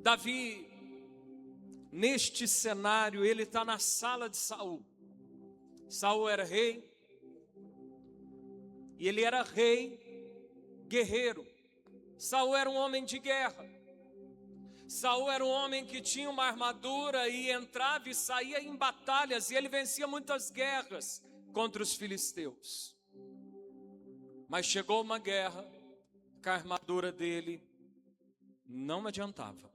Davi, neste cenário, ele está na sala de Saul. Saul era rei, e ele era rei guerreiro. Saul era um homem de guerra. Saul era um homem que tinha uma armadura e entrava e saía em batalhas, e ele vencia muitas guerras contra os filisteus. Mas chegou uma guerra que a armadura dele não adiantava.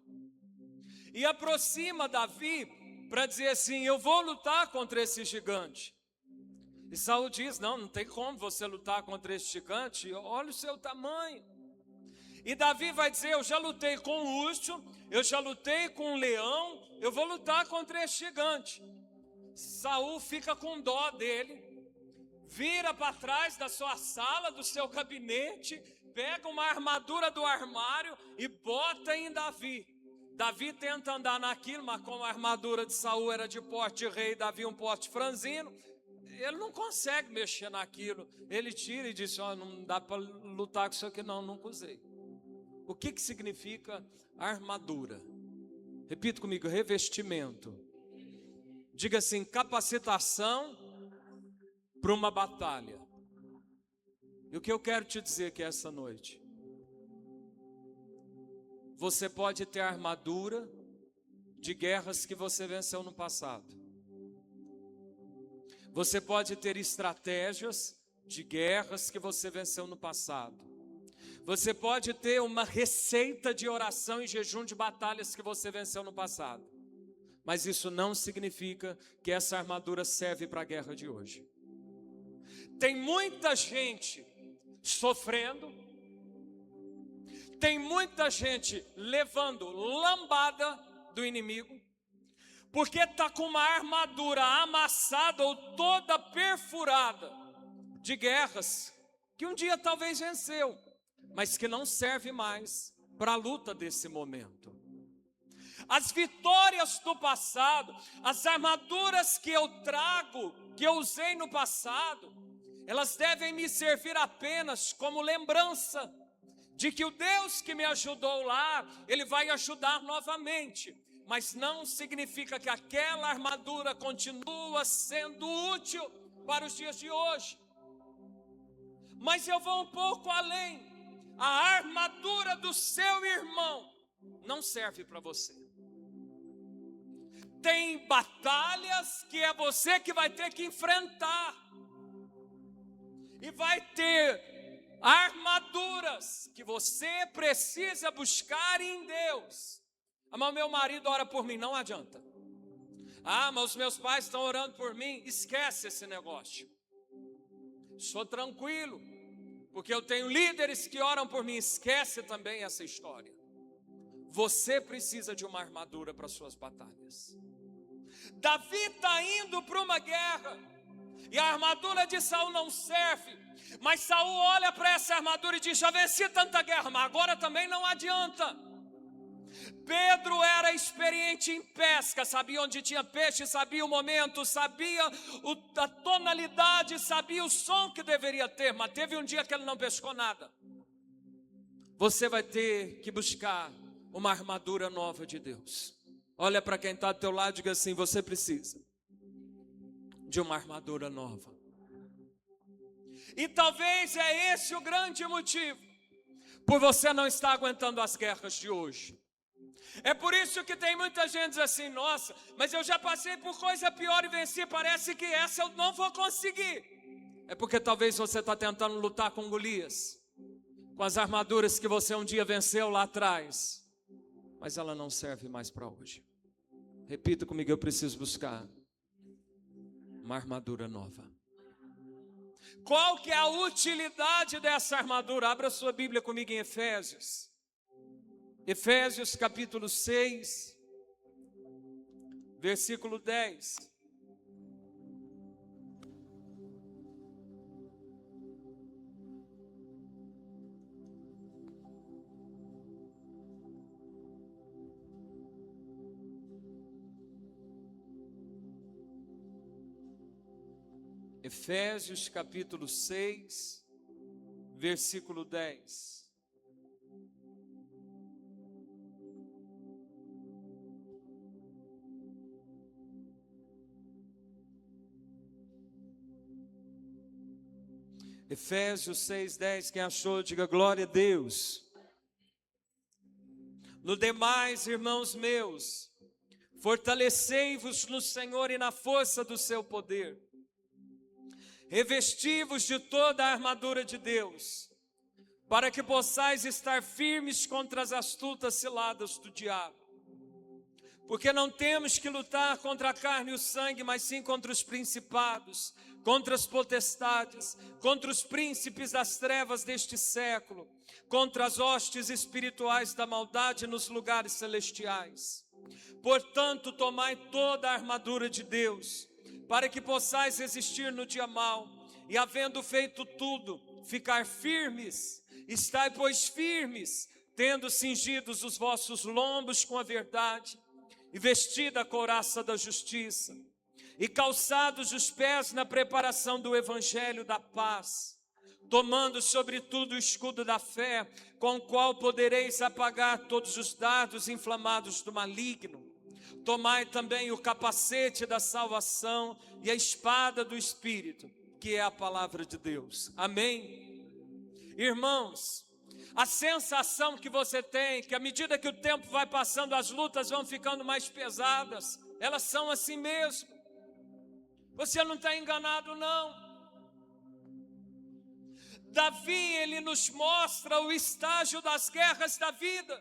E aproxima Davi para dizer assim: eu vou lutar contra esse gigante. E Saul diz: não tem como você lutar contra esse gigante, olha o seu tamanho. E Davi vai dizer: eu já lutei com o urso, eu já lutei com o leão, eu vou lutar contra esse gigante. Saul fica com dó dele, vira para trás da sua sala, do seu gabinete, pega uma armadura do armário e bota em Davi. Davi tenta andar naquilo, mas como a armadura de Saul era de porte rei, Davi um porte franzino, ele não consegue mexer naquilo. Ele tira e diz: não dá para lutar com isso aqui não, nunca usei. O que significa armadura? Repita comigo: revestimento. Diga assim: capacitação para uma batalha. E o que eu quero te dizer aqui essa noite: você pode ter armadura de guerras que você venceu no passado. Você pode ter estratégias de guerras que você venceu no passado. Você pode ter uma receita de oração e jejum de batalhas que você venceu no passado. Mas isso não significa que essa armadura serve para a guerra de hoje. Tem muita gente sofrendo, tem muita gente levando lambada do inimigo, porque está com uma armadura amassada ou toda perfurada de guerras que um dia talvez venceu, mas que não serve mais para a luta desse momento. As vitórias do passado, as armaduras que eu trago, que eu usei no passado, elas devem me servir apenas como lembrança de que o Deus que me ajudou lá, Ele vai ajudar novamente. Mas não significa que aquela armadura continua sendo útil para os dias de hoje. Mas eu vou um pouco além. A armadura do seu irmão não serve para você. Tem batalhas que é você que vai ter que enfrentar. E vai ter armaduras que você precisa buscar em Deus. Mas meu marido ora por mim, não adianta. Mas os meus pais estão orando por mim. Esquece esse negócio. Sou tranquilo, porque eu tenho líderes que oram por mim. Esquece também essa história. Você precisa de uma armadura para suas batalhas. Davi está indo para uma guerra e a armadura de Saul não serve. Mas Saul olha para essa armadura e diz: já venci tanta guerra, mas agora também não adianta. Pedro era experiente em pesca, sabia onde tinha peixe, sabia o momento, sabia a tonalidade, sabia o som que deveria ter, mas teve um dia que ele não pescou nada. Você vai ter que buscar uma armadura nova de Deus. Olha para quem está do teu lado e diga assim: você precisa de uma armadura nova. E talvez é esse o grande motivo por você não estar aguentando as guerras de hoje. É por isso que tem muita gente diz assim: nossa, mas eu já passei por coisa pior e venci, parece que essa eu não vou conseguir. É porque talvez você está tentando lutar com Golias, com as armaduras que você um dia venceu lá atrás, mas ela não serve mais para hoje. Repita comigo: eu preciso buscar uma armadura nova. Qual que é a utilidade dessa armadura? Abra sua Bíblia comigo em Efésios. Efésios capítulo 6, versículo 10. Efésios capítulo 6, versículo 10. Efésios 6:10, quem achou, diga glória a Deus. No demais, irmãos meus, fortalecei-vos no Senhor e na força do seu poder. Revesti-vos de toda a armadura de Deus, para que possais estar firmes contra as astutas ciladas do diabo. Porque não temos que lutar contra a carne e o sangue, mas sim contra os principados, contra as potestades, contra os príncipes das trevas deste século, contra as hostes espirituais da maldade nos lugares celestiais. Portanto, tomai toda a armadura de Deus, para que possais resistir no dia mau, e havendo feito tudo, ficar firmes. Estai, pois, firmes, tendo cingidos os vossos lombos com a verdade, e vestida a couraça da justiça, e calçados os pés na preparação do evangelho da paz, tomando sobretudo o escudo da fé, com o qual podereis apagar todos os dardos inflamados do maligno. Tomai também o capacete da salvação e a espada do Espírito, que é a palavra de Deus. Amém? Irmãos, a sensação que você tem, que à medida que o tempo vai passando, as lutas vão ficando mais pesadas, elas são assim mesmo. Você não está enganado, não. Davi, ele nos mostra o estágio das guerras da vida.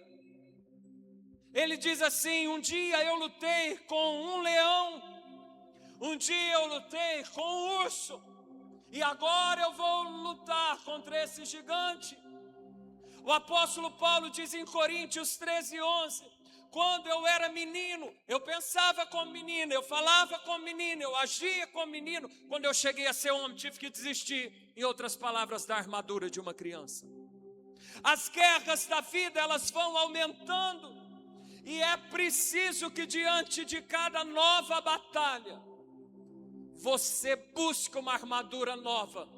Ele diz assim: um dia eu lutei com um leão, um dia eu lutei com um urso, e agora eu vou lutar contra esse gigante. O apóstolo Paulo diz em Coríntios 13:11, quando eu era menino, eu pensava como menino, eu falava como menino, eu agia como menino. Quando eu cheguei a ser homem, tive que desistir, em outras palavras, da armadura de uma criança. As guerras da vida, elas vão aumentando, e é preciso que diante de cada nova batalha, você busque uma armadura nova,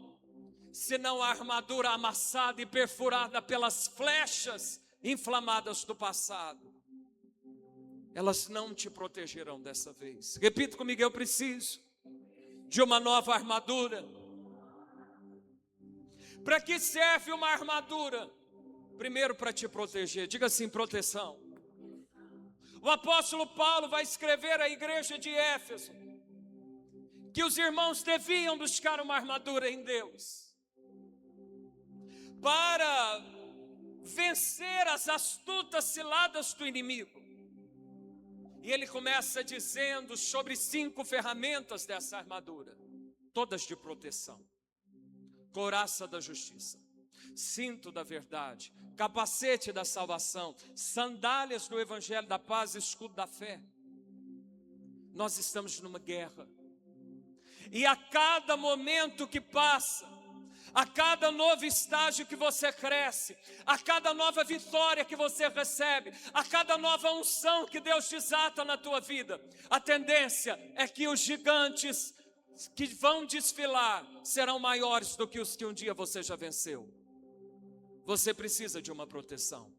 senão a armadura amassada e perfurada pelas flechas inflamadas do passado, elas não te protegerão dessa vez. Repita comigo: eu preciso de uma nova armadura. Para que serve uma armadura? Primeiro, para te proteger. Diga assim: proteção. O apóstolo Paulo vai escrever à igreja de Éfeso que os irmãos deviam buscar uma armadura em Deus para vencer as astutas ciladas do inimigo. E ele começa dizendo sobre 5 ferramentas dessa armadura, todas de proteção: couraça da justiça, cinto da verdade, capacete da salvação, sandálias do evangelho da paz, escudo da fé. Nós estamos numa guerra, e a cada momento que passa, a cada novo estágio que você cresce, a cada nova vitória que você recebe, a cada nova unção que Deus desata na tua vida, a tendência é que os gigantes que vão desfilar serão maiores do que os que um dia você já venceu. Você precisa de uma proteção.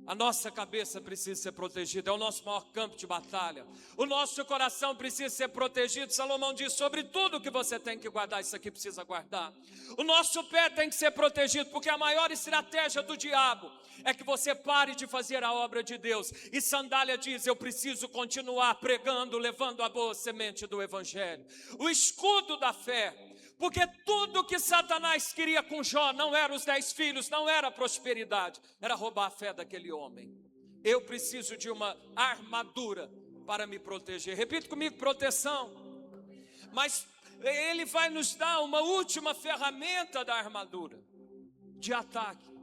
A nossa cabeça precisa ser protegida, é o nosso maior campo de batalha. O nosso coração precisa ser protegido. Salomão diz: sobre tudo que você tem que guardar, isso aqui precisa guardar. O nosso pé tem que ser protegido, porque a maior estratégia do diabo é que você pare de fazer a obra de Deus. E sandália diz: eu preciso continuar pregando, levando a boa semente do evangelho. O escudo da fé, porque tudo que Satanás queria com Jó não era os 10 filhos, não era a prosperidade, era roubar a fé daquele homem. Eu preciso de uma armadura para me proteger. Repita comigo: proteção. Mas ele vai nos dar uma última ferramenta da armadura, de ataque.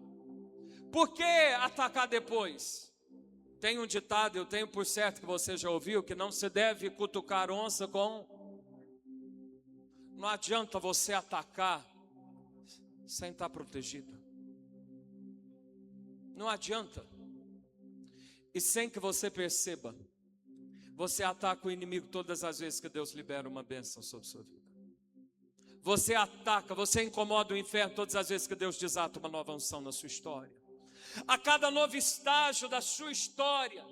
Por que atacar depois? Tem um ditado, eu tenho por certo que você já ouviu, que não se deve cutucar onça com... Não adianta você atacar sem estar protegido. Não adianta. E sem que você perceba, você ataca o inimigo todas as vezes que Deus libera uma bênção sobre a sua vida. Você ataca, você incomoda o inferno todas as vezes que Deus desata uma nova unção na sua história. A cada novo estágio da sua história,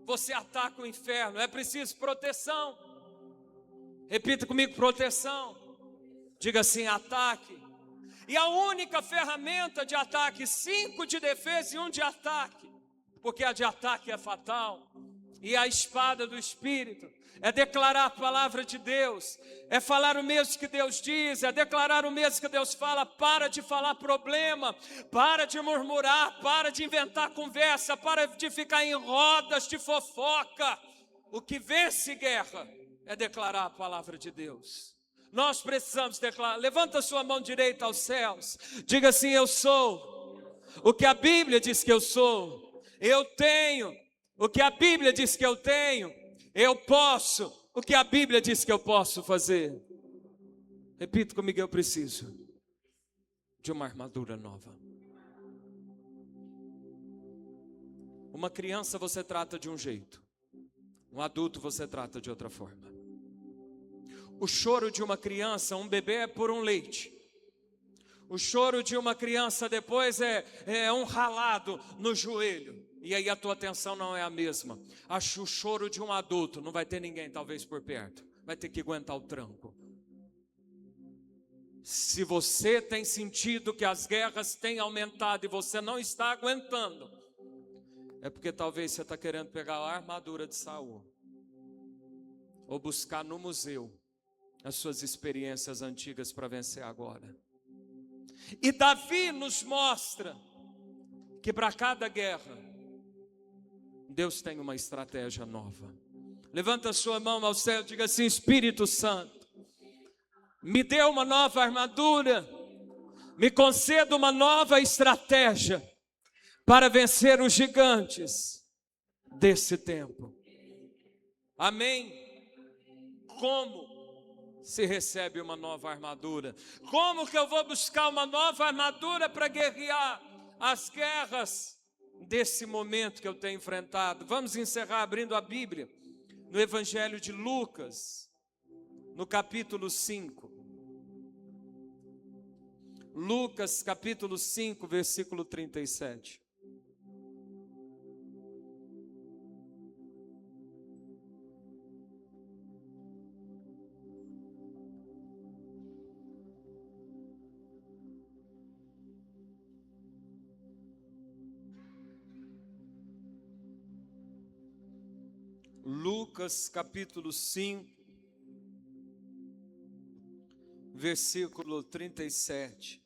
você ataca o inferno. É preciso proteção. Repita comigo: proteção. Diga assim: ataque. E a única ferramenta de ataque, 5 de defesa e 1 de ataque, porque a de ataque é fatal. E a espada do Espírito é declarar a palavra de Deus, é falar o mesmo que Deus diz, é declarar o mesmo que Deus fala. Para de falar problema, para de murmurar, para de inventar conversa, para de ficar em rodas de fofoca. O que vence guerra é declarar a palavra de Deus. Nós precisamos declarar. Levanta sua mão direita aos céus, diga assim: eu sou o que a Bíblia diz que eu sou, eu tenho o que a Bíblia diz que eu tenho, eu posso o que a Bíblia diz que eu posso fazer. Repita comigo: eu preciso de uma armadura nova. Uma criança você trata de um jeito, um adulto você trata de outra forma. O choro de uma criança, um bebê, é por um leite. O choro de uma criança depois é um ralado no joelho. E aí a tua atenção não é a mesma. Acho o choro de um adulto, não vai ter ninguém talvez por perto, vai ter que aguentar o tranco. Se você tem sentido que as guerras têm aumentado e você não está aguentando, é porque talvez você está querendo pegar a armadura de Saul, ou buscar no museu as suas experiências antigas para vencer agora. E Davi nos mostra que para cada guerra Deus tem uma estratégia nova. Levanta sua mão ao céu e diga assim: Espírito Santo, me dê uma nova armadura, me conceda uma nova estratégia para vencer os gigantes desse tempo. Amém? Como se recebe uma nova armadura? Como que eu vou buscar uma nova armadura para guerrear as guerras desse momento que eu tenho enfrentado? Vamos encerrar abrindo a Bíblia no Evangelho de Lucas, no capítulo 5. Lucas capítulo 5, versículo 37. Lucas capítulo 5, versículo 37.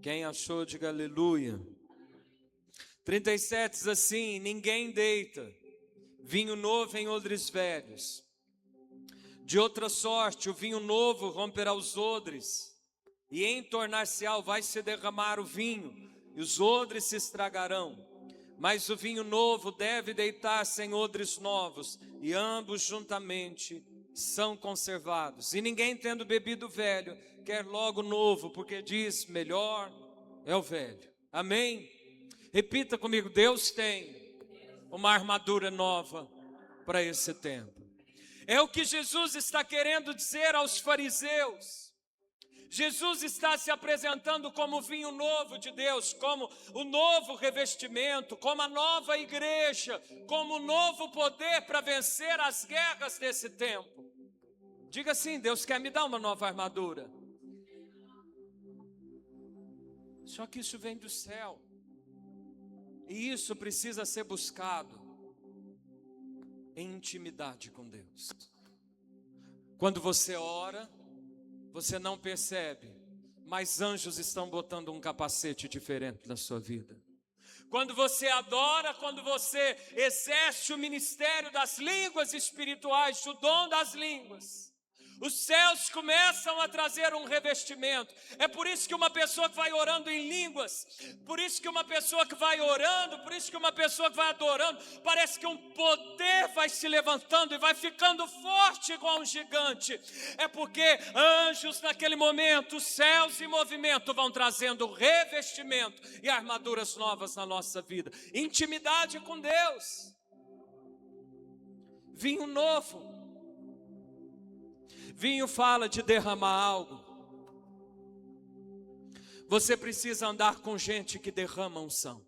Quem achou, diga aleluia. 37 diz assim: ninguém deita vinho novo em odres velhos. De outra sorte, o vinho novo romperá os odres, e em tornar-se-á vai se derramar o vinho, e os odres se estragarão. Mas o vinho novo deve deitar-se em odres novos, e ambos juntamente são conservados. E ninguém, tendo bebido velho, quer logo novo, porque diz: melhor é o velho. Amém? Repita comigo: Deus tem uma armadura nova para esse tempo. É o que Jesus está querendo dizer aos fariseus. Jesus está se apresentando como o vinho novo de Deus, como o novo revestimento, como a nova igreja, como o novo poder para vencer as guerras desse tempo. Diga assim: Deus quer me dar uma nova armadura. Só que isso vem do céu, e isso precisa ser buscado em intimidade com Deus. Quando você ora, você não percebe, mas anjos estão botando um capacete diferente na sua vida. Quando você adora, quando você exerce o ministério das línguas espirituais, o dom das línguas, os céus começam a trazer um revestimento. É por isso que uma pessoa que vai orando em línguas, por isso que uma pessoa que vai orando, por isso que uma pessoa que vai adorando, parece que um poder vai se levantando e vai ficando forte igual um gigante. É porque anjos naquele momento, os céus em movimento, vão trazendo revestimento e armaduras novas na nossa vida. Intimidade com Deus. Vinho novo. Vinho fala de derramar algo. Você precisa andar com gente que derrama unção.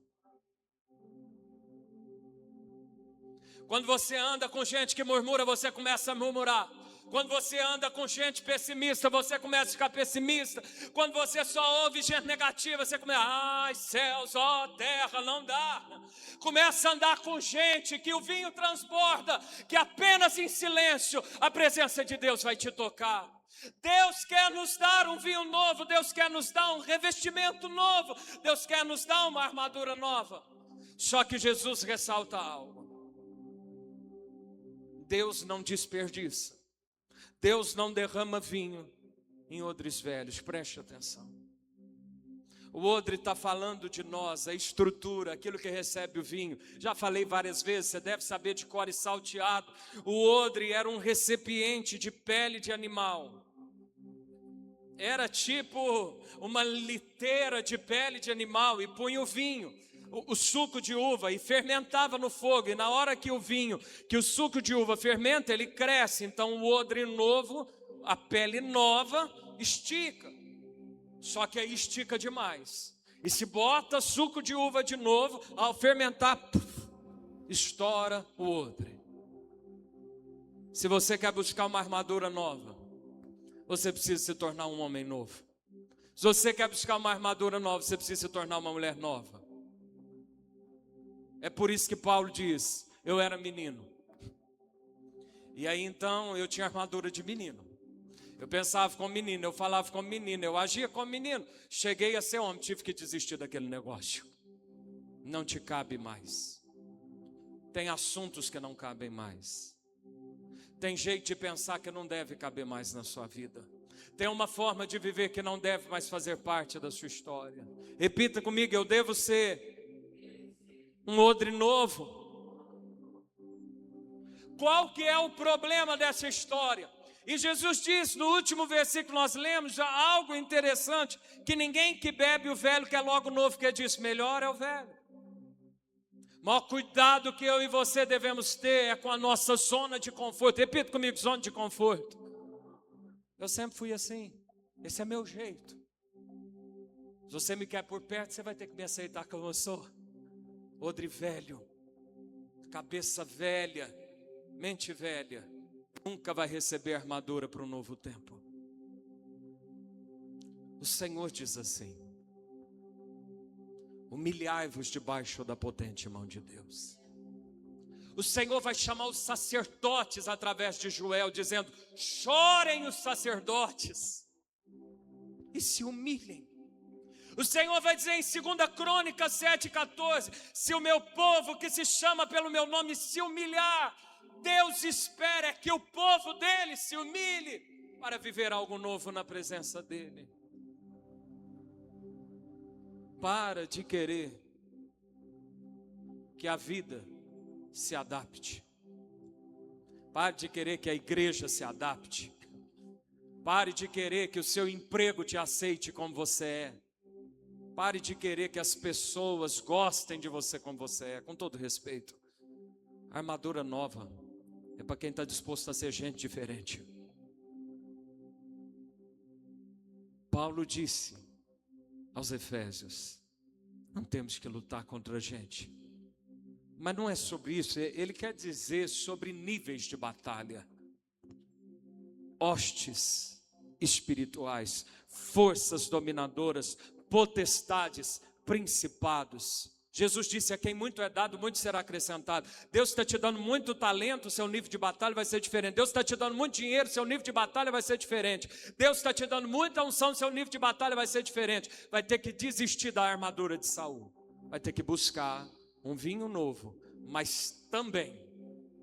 Quando você anda com gente que murmura, você começa a murmurar. Quando você anda com gente pessimista, você começa a ficar pessimista. Quando você só ouve gente negativa, você começa, ai céus, ó terra, não dá. Começa a andar com gente que o vinho transborda, que apenas em silêncio a presença de Deus vai te tocar. Deus quer nos dar um vinho novo, Deus quer nos dar um revestimento novo, Deus quer nos dar uma armadura nova. Só que Jesus ressalta algo. Deus não desperdiça. Deus não derrama vinho em odres velhos, preste atenção. O odre está falando de nós, a estrutura, aquilo que recebe o vinho. Já falei várias vezes, você deve saber de cor e salteado. O odre era um recipiente de pele de animal. Era tipo uma liteira de pele de animal e punha o vinho, o suco de uva, e fermentava no fogo. E na hora que o suco de uva fermenta, ele cresce. Então o odre novo, a pele nova, estica. Só que aí estica demais. E se bota suco de uva de novo, ao fermentar, estoura o odre. Se você quer buscar uma armadura nova, você precisa se tornar um homem novo. Se você quer buscar uma armadura nova, você precisa se tornar uma mulher nova. É por isso que Paulo diz, eu era menino. E aí então eu tinha armadura de menino. Eu pensava como menino, eu falava como menino, eu agia como menino. Cheguei a ser homem, tive que desistir daquele negócio. Não te cabe mais. Tem assuntos que não cabem mais. Tem jeito de pensar que não deve caber mais na sua vida. Tem uma forma de viver que não deve mais fazer parte da sua história. Repita comigo, eu devo ser um odre novo. Qual que é o problema dessa história? E Jesus diz no último versículo nós lemos já algo interessante, que ninguém que bebe o velho quer logo o novo, que diz, melhor é o velho. O maior cuidado que eu e você devemos ter é com a nossa zona de conforto. Repita comigo, zona de conforto. Eu sempre fui assim, esse é meu jeito. Se você me quer por perto, você vai ter que me aceitar como eu sou. Odre velho, cabeça velha, mente velha, nunca vai receber armadura para um novo tempo. O Senhor diz assim, humilhai-vos debaixo da potente mão de Deus. O Senhor vai chamar os sacerdotes através de Joel, dizendo, chorem os sacerdotes e se humilhem. O Senhor vai dizer em 2 Crônicas 7,14, se o meu povo que se chama pelo meu nome se humilhar, Deus espera que o povo dele se humilhe para viver algo novo na presença dele. Para de querer que a vida se adapte. Pare de querer que a igreja se adapte. Pare de querer que o seu emprego te aceite como você é. Pare de querer que as pessoas gostem de você como você é, com todo respeito. A armadura nova é para quem está disposto a ser gente diferente. Paulo disse aos Efésios, não temos que lutar contra a gente. Mas não é sobre isso, ele quer dizer sobre níveis de batalha. Hostes espirituais, forças dominadoras, potestades, principados. Jesus disse, a quem muito é dado, muito será acrescentado. Deus está te dando muito talento, seu nível de batalha vai ser diferente. Deus está te dando muito dinheiro, seu nível de batalha vai ser diferente. Deus está te dando muita unção, seu nível de batalha vai ser diferente. Vai ter que desistir da armadura de Saul. Vai ter que buscar um vinho novo, mas também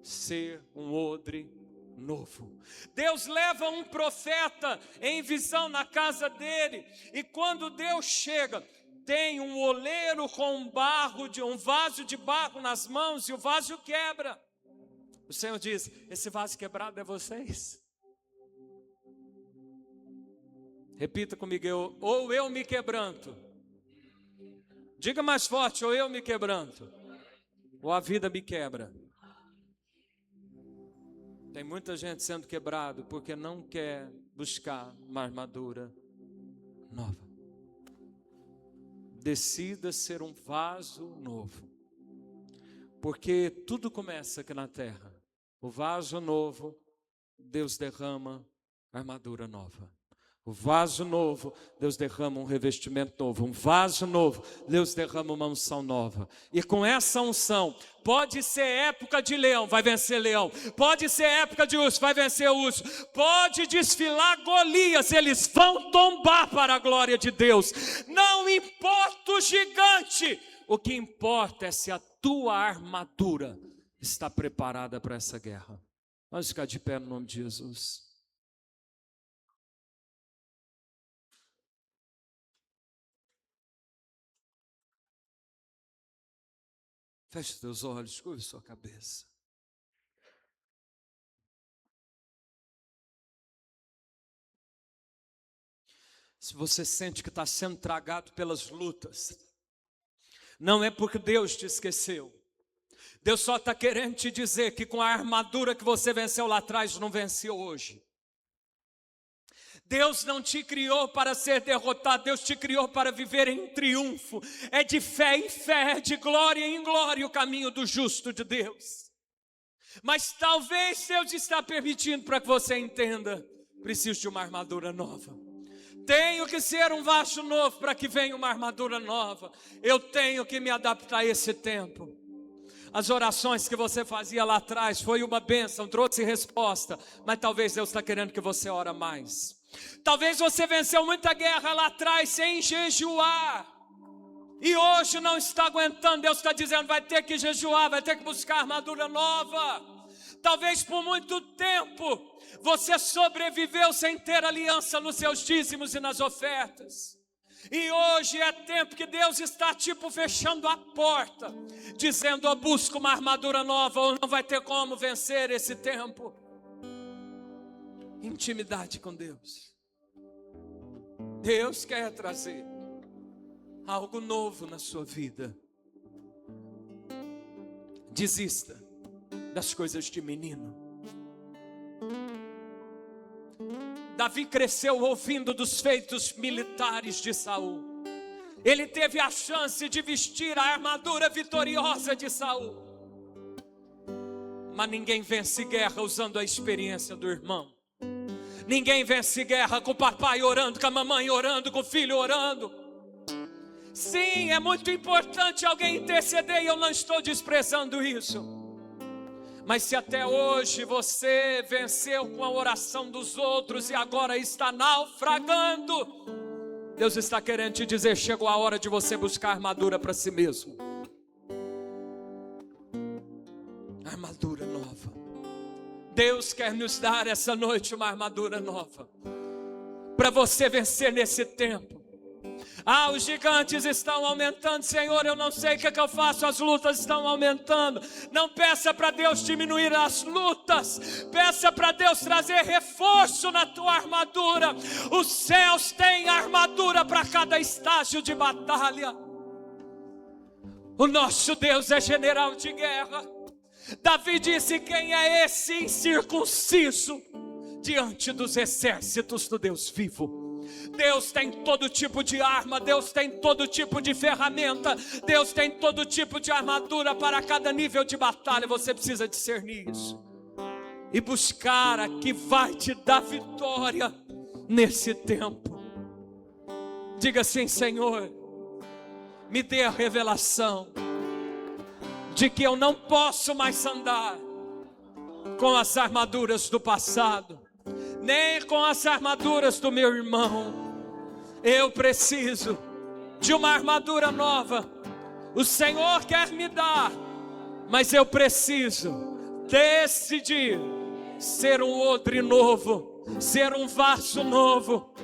ser um odre novo. Deus leva um profeta em visão na casa dele, e quando Deus chega, tem um oleiro com um vaso de barro nas mãos, e o vaso quebra. O Senhor diz, esse vaso quebrado é vocês. Repita comigo, ou eu me quebranto. Diga mais forte, ou eu me quebranto, ou a vida me quebra. Tem muita gente sendo quebrado porque não quer buscar uma armadura nova. Decida ser um vaso novo. Porque tudo começa aqui na terra. O vaso novo, Deus derrama armadura nova. O vaso novo, Deus derrama um revestimento novo. Um vaso novo, Deus derrama uma unção nova. E com essa unção, pode ser época de leão, vai vencer leão. Pode ser época de urso, vai vencer urso. Pode desfilar Golias, eles vão tombar para a glória de Deus. Não importa o gigante, o que importa é se a tua armadura está preparada para essa guerra. Vamos ficar de pé no nome de Jesus. Feche os teus olhos, curve sua cabeça. Se você sente que está sendo tragado pelas lutas, não é porque Deus te esqueceu. Deus só está querendo te dizer que com a armadura que você venceu lá atrás, não venceu hoje. Deus não te criou para ser derrotado, Deus te criou para viver em triunfo. É de fé em fé, é de glória em glória o caminho do justo de Deus. Mas talvez Deus está permitindo para que você entenda, preciso de uma armadura nova. Tenho que ser um vaso novo para que venha uma armadura nova. Eu tenho que me adaptar a esse tempo. As orações que você fazia lá atrás foi uma bênção, trouxe resposta. Mas talvez Deus está querendo que você ore mais. Talvez você venceu muita guerra lá atrás sem jejuar. E hoje não está aguentando. Deus está dizendo, vai ter que jejuar, vai ter que buscar armadura nova. Talvez por muito tempo você sobreviveu sem ter aliança nos seus dízimos e nas ofertas. E hoje é tempo que Deus está tipo fechando a porta, dizendo, eu busco uma armadura nova, ou não vai ter como vencer esse tempo. Intimidade com Deus. Deus quer trazer algo novo na sua vida. Desista das coisas de menino. Davi cresceu ouvindo dos feitos militares de Saul. Ele teve a chance de vestir a armadura vitoriosa de Saul. Mas ninguém vence guerra usando a experiência do irmão. Ninguém vence guerra com o papai orando, com a mamãe orando, com o filho orando. Sim, é muito importante alguém interceder e eu não estou desprezando isso. Mas se até hoje você venceu com a oração dos outros e agora está naufragando, Deus está querendo te dizer, chegou a hora de você buscar armadura para si mesmo. Armadura nova. Deus quer nos dar essa noite uma armadura nova, para você vencer nesse tempo. Ah, os gigantes estão aumentando, Senhor, eu não sei o que é que eu faço, as lutas estão aumentando. Não peça para Deus diminuir as lutas, peça para Deus trazer reforço na tua armadura. Os céus têm armadura para cada estágio de batalha. O nosso Deus é general de guerra. Davi disse, quem é esse incircunciso diante dos exércitos do Deus vivo? Deus tem todo tipo de arma, Deus tem todo tipo de ferramenta, Deus tem todo tipo de armadura para cada nível de batalha. Você precisa discernir isso e buscar a que vai te dar vitória nesse tempo. Diga assim, Senhor, me dê a revelação de que eu não posso mais andar com as armaduras do passado, nem com as armaduras do meu irmão. Eu preciso de uma armadura nova. O Senhor quer me dar, mas eu preciso decidir ser um odre novo, ser um vaso novo,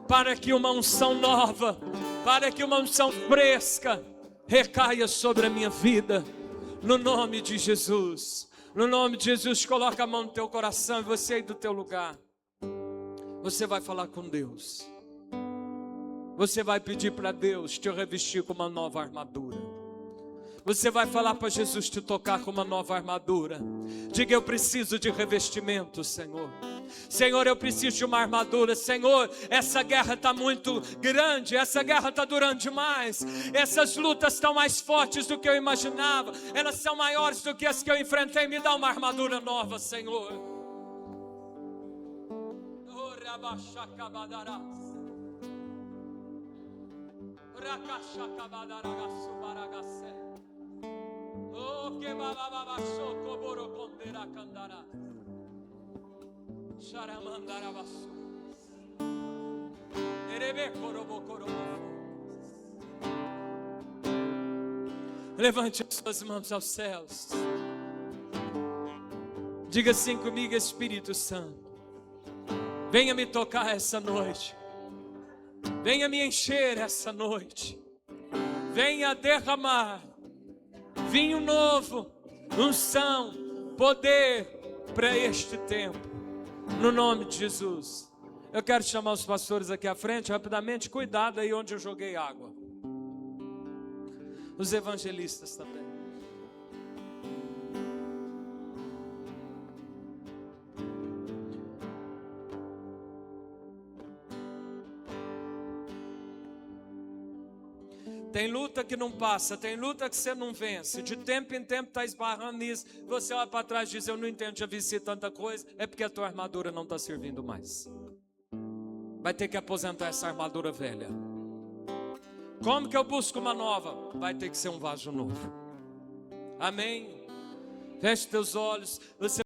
para que uma unção nova, para que uma unção fresca recaia sobre a minha vida. No nome de Jesus, no nome de Jesus, coloca a mão no teu coração e você aí do teu lugar. Você vai falar com Deus. Você vai pedir para Deus te revestir com uma nova armadura. Você vai falar para Jesus te tocar com uma nova armadura. Diga, eu preciso de revestimento, Senhor. Senhor, eu preciso de uma armadura. Senhor, essa guerra está muito grande, essa guerra está durando demais. Essas lutas estão mais fortes do que eu imaginava. Elas são maiores do que as que eu enfrentei. Me dá uma armadura nova, Senhor. Oh, que bababa soco boro condera candara. Sharamandara basu. Erebe corobo corobo. Levante as suas mãos aos céus. Diga assim comigo: Espírito Santo, venha me tocar essa noite. Venha me encher essa noite. Venha derramar vinho novo, unção, poder para este tempo, no nome de Jesus. Eu quero chamar os pastores aqui à frente, rapidamente. Cuidado aí onde eu joguei água. Os evangelistas também. Tem luta que não passa, tem luta que você não vence. De tempo em tempo está esbarrando nisso. Você olha para trás e diz: eu não entendo, já venci tanta coisa. É porque a tua armadura não está servindo mais. Vai ter que aposentar essa armadura velha. Como que eu busco uma nova? Vai ter que ser um vaso novo. Amém? Feche teus olhos. Você